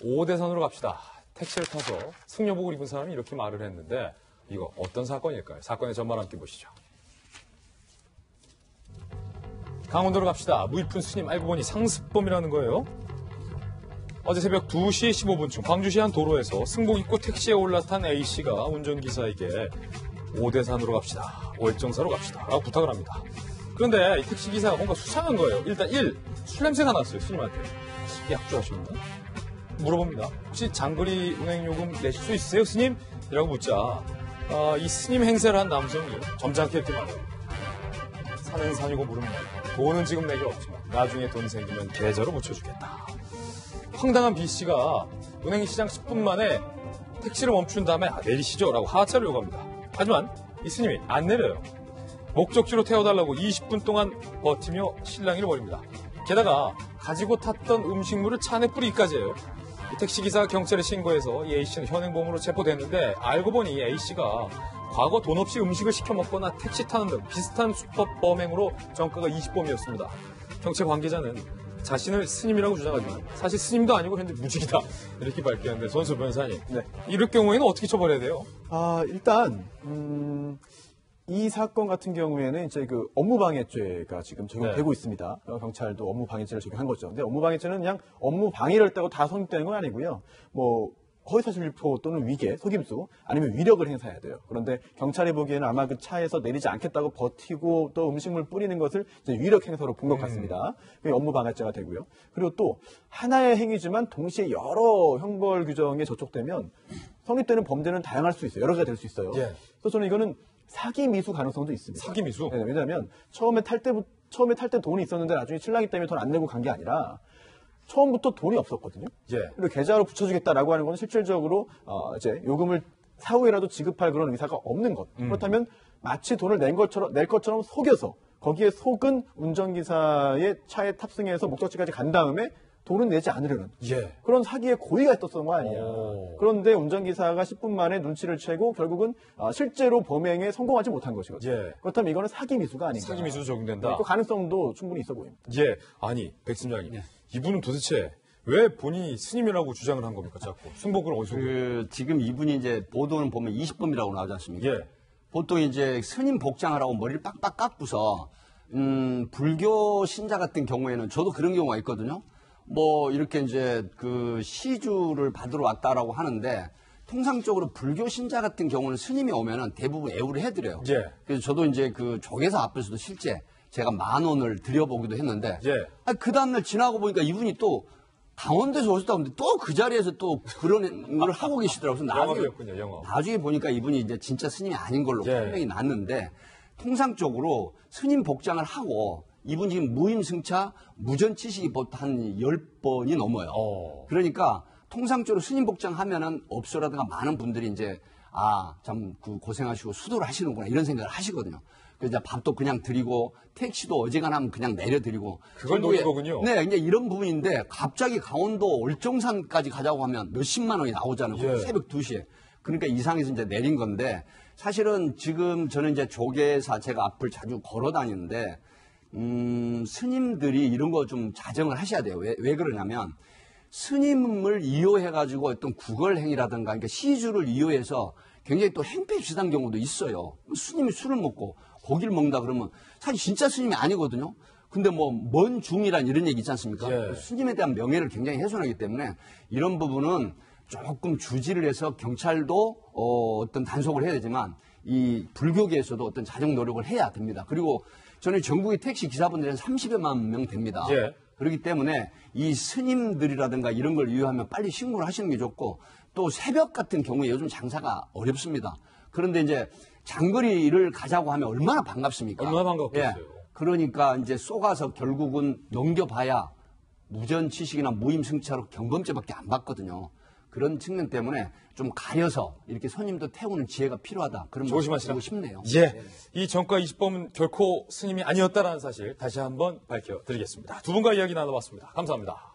5대선으로 갑시다. 택시를 타서 승려복을 입은 사람이 이렇게 말을 했는데 이거 어떤 사건일까요? 사건의 전말 함께 보시죠. 강원도로 갑시다. 무이푼 스님 알고 보니 상습범이라는 거예요. 어제 새벽 2시 15분쯤 광주시 한 도로에서 승복 입고 택시에 올라탄 A씨가 운전기사에게 5대산으로 갑시다. 월정사로 갑시다. 라고 부탁을 합니다. 그런데 이 택시기사가 뭔가 수상한 거예요. 일단 술 냄새가 났어요. 스님한테. 약주하십니까? 물어봅니다. 혹시 장거리 운행요금 내실 수 있으세요, 스님? 이라고 묻자 이 스님 행세를 한 남성이 점잖게 이렇게 말해요. 산은 산이고 물은 물. 돈은 지금 내게 없지만 나중에 돈 생기면 계좌로 묻혀주겠다. 황당한 B씨가 은행시장 10분 만에 택시를 멈춘 다음에 내리시죠 라고 하차를 요구합니다. 하지만 이 스님이 안 내려요. 목적지로 태워달라고 20분 동안 버티며 실랑이를 벌입니다. 게다가 가지고 탔던 음식물을 차 안에 뿌리기까지 해요. 택시기사가 경찰에 신고해서 이 A씨는 현행범으로 체포됐는데 알고 보니 이 A씨가 과거 돈 없이 음식을 시켜 먹거나 택시 타는 등 비슷한 수법 범행으로 정가가 20범이었습니다. 경찰 관계자는 자신을 스님이라고 주장하지만 사실 스님도 아니고 현재 무직이다 이렇게 밝혔는데 손수 변호사님, 네. 이럴 경우에는 어떻게 처벌해야 돼요? 일단 이 사건 같은 경우에는 이제 그 업무방해죄가 지금 적용되고 있습니다. 경찰도 업무방해죄를 적용한 거죠. 근데 업무방해죄는 그냥 업무방해를 했다고 다 성립되는 건 아니고요. 허위사실 유포 또는 위계, 속임수, 아니면 위력을 행사해야 돼요. 그런데 경찰이 보기에는 아마 그 차에서 내리지 않겠다고 버티고 또 음식물 뿌리는 것을 이제 위력 행사로 본 것 같습니다. 그게 업무방해죄가 되고요. 그리고 또 하나의 행위지만 동시에 여러 형벌 규정에 저촉되면 성립되는 범죄는 다양할 수 있어요. 여러 가지가 될 수 있어요. 예. 그래서 저는 이거는 사기 미수 가능성도 있습니다. 사기 미수? 네, 왜냐하면 처음에 탈 때 돈이 있었는데 나중에 신랑이 때문에 돈 안 내고 간 게 아니라 처음부터 돈이 없었거든요. 예. 그리고 계좌로 붙여주겠다라고 하는 건 실질적으로 이제 요금을 사후에라도 지급할 그런 의사가 없는 것. 그렇다면 마치 돈을 낼 것처럼 속여서 거기에 속은 운전기사의 차에 탑승해서 목적지까지 간 다음에 돈은 내지 않으려는 그런 사기의 고의가 있었던 거 아니야. 그런데 운전기사가 10분 만에 눈치를 채고 결국은 실제로 범행에 성공하지 못한 것이거든요. 그렇다면 이거는 사기 미수가 아닌가. 사기 미수 적용된다. 그 가능성도 충분히 있어 보입니다. 아니 백팀장님, 이분은 도대체 왜 본인이 스님이라고 주장을 한 겁니까? 자꾸 승복을 어디서? 지금 이분이 이제 보도는 보면 20범이라고 나오지 않습니까? 보통 이제 스님 복장을 하고 머리를 빡빡 깎고서 불교 신자 같은 경우에는 저도 그런 경우가 있거든요. 이렇게 이제 그 시주를 받으러 왔다라고 하는데 통상적으로 불교 신자 같은 경우는 스님이 오면은 대부분 애우를 해드려요. 그래서 저도 이제 그 조계사 앞에서도 실제 제가 10,000원을 드려보기도 했는데 그 다음날 지나고 보니까 이분이 또 강원도에서 오셨다고 하는데 또 그 자리에서 또 그런 걸 하고 계시더라고요. 나중에 보니까 이분이 이제 진짜 스님이 아닌 걸로 판명이 났는데 통상적으로 스님 복장을 하고 이분 지금 무임승차 무전치식이 한 10번이 넘어요. 그러니까 통상적으로 스님 복장 하면은 업소라든가 많은 분들이 이제 참 고생하시고 수도를 하시는구나 이런 생각을 하시거든요. 그래서 밥도 그냥 드리고 택시도 어지간하면 그냥 내려드리고 그걸 노린 거군요. 네, 이제 이런 부분인데 갑자기 강원도 월정산까지 가자고 하면 몇십만 원이 나오잖아요. 새벽 2시에. 그러니까 이상해서 이제 내린 건데 사실은 지금 저는 이제 조계사 제가 앞을 자주 걸어 다니는데 스님들이 이런 거 좀 자정을 하셔야 돼요. 왜 그러냐면 스님을 이용해가지고 어떤 구걸행위라든가 그러니까 시주를 이용해서 굉장히 또 행패 비슷한 경우도 있어요. 스님이 술을 먹고 고기를 먹는다 그러면 사실 진짜 스님이 아니거든요. 근데 먼 중이란 이런 얘기 있지 않습니까? 스님에 대한 명예를 굉장히 훼손하기 때문에 이런 부분은 조금 주지를 해서 경찰도 어떤 단속을 해야 되지만 이 불교계에서도 어떤 자정 노력을 해야 됩니다. 그리고 저는 전국의 택시 기사분들은 30여만 명 됩니다. 그렇기 때문에 이 스님들이라든가 이런 걸 이용하면 빨리 신고를 하시는 게 좋고 또 새벽 같은 경우에 요즘 장사가 어렵습니다. 그런데 이제 장거리를 가자고 하면 얼마나 반갑습니까? 얼마나 반갑겠어요. 그러니까 이제 쏘가서 결국은 넘겨봐야 무전치식이나 무임승차로 경범죄밖에 안 받거든요. 그런 측면 때문에 좀 가려서 이렇게 손님도 태우는 지혜가 필요하다. 그런 말씀 드리고 싶네요. 이 정가 20범은 결코 스님이 아니었다라는 사실 다시 한번 밝혀드리겠습니다. 두 분과 이야기 나눠봤습니다. 감사합니다.